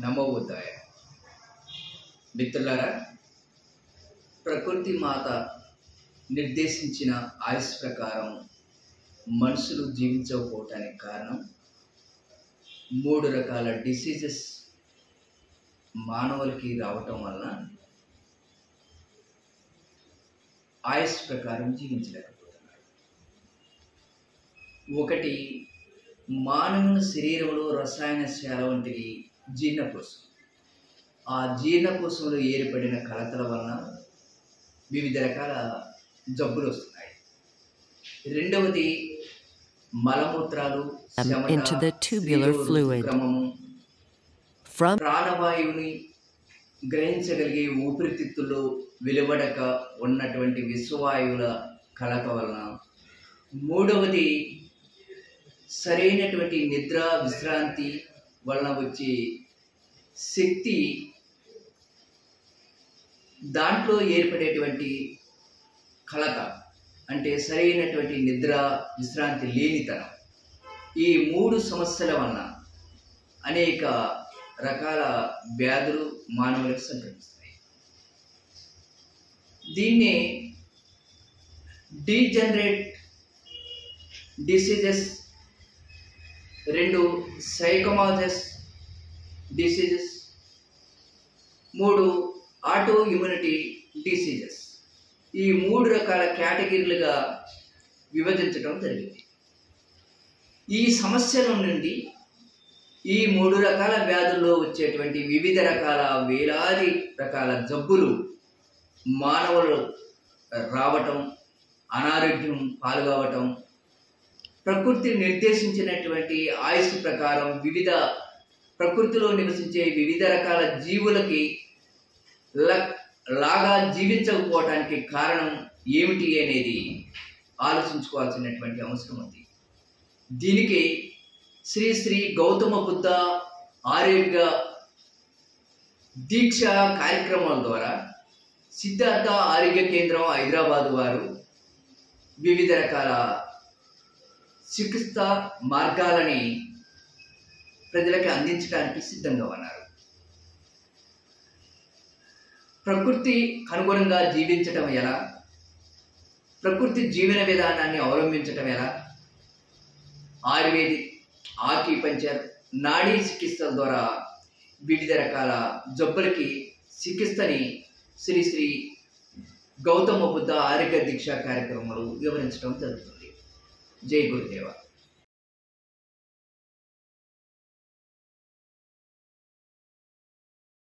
నమో బుద్ధాయ. మిత్రులారా, ప్రకృతి మాత నిర్దేశించిన ఆయుష్ ప్రకారం మనుషులు జీవించకపోవటానికి కారణం 3 రకాల డిసీజెస్ మానవులకి రావటం వలన ఆయుష్ ప్రకారం జీవించలేకపోతున్నారు. ఒకటి, మానవుని శరీరంలో రసాయనశాల వంటివి జీర్ణకోశం. ఆ జీర్ణకోశంలో ఏర్పడిన కలతల వలన వివిధ రకాల జబ్బులు వస్తున్నాయి. రెండవది, మలమూత్రాలు, into the tubular fluid. ప్రాణవాయువుని గ్రహించగలిగే ఊపిరితిత్తుల్లో వెలువడక ఉన్నటువంటి విశ్వవాయువుల కలత వలన. మూడవది, సరైనటువంటి నిద్ర విశ్రాంతి వలన వచ్చే శక్తి, దాంట్లో ఏర్పడేటువంటి కలత అంటే సరైనటువంటి నిద్ర విశ్రాంతి లేనితనం. ఈ 3 సమస్యల వలన అనేక రకాల వ్యాధులు మానవులకు సంక్రమిస్తాయి. దీన్ని డీజనరేట్ డిసీజెస్, 2 సైకోమాజస్ డిసీజెస్, 3 ఆటో ఇమ్యూనిటీ డిసీజెస్, ఈ 3 రకాల కేటగిరీలుగా విభజించడం జరిగింది. ఈ సమస్యల నుండి ఈ 3 రకాల వ్యాధుల్లో వచ్చేటువంటి వివిధ రకాల వేలాది రకాల జబ్బులు మానవులు రావటం, అనారోగ్యం పాల్గొవటం, ప్రకృతి నిర్దేశించినటువంటి ఆయుష్ ప్రకారం వివిధ ప్రకృతిలో నివసించే వివిధ రకాల జీవులకి లాగా జీవించకపోవటానికి కారణం ఏమిటి అనేది ఆలోచించుకోవాల్సినటువంటి అవసరం ఉంది. దీనికి శ్రీ శ్రీ గౌతమ బుద్ధ ఆరోగ్య దీక్ష కార్యక్రమాల ద్వారా సిద్ధార్థ ఆరోగ్య కేంద్రం హైదరాబాద్ వారు వివిధ రకాల చికిత్స మార్గాలని ప్రజలకు అందించడానికి సిద్ధంగా ఉన్నారు. ప్రకృతి అనుగుణంగా జీవించటం ఎలా, ప్రకృతి జీవన విధానాన్ని అవలంబించటం ఎలా, ఆయుర్వేదిక్, ఆక్యుపంచర్, నాడీ చికిత్సల ద్వారా వివిధ రకాల జబ్బులకి చికిత్సని శ్రీ శ్రీ గౌతమ బుద్ధ ఆరోగ్య దీక్ష కార్యక్రమాలు వివరించడం జరుగుతుంది. జై గురుదేవ.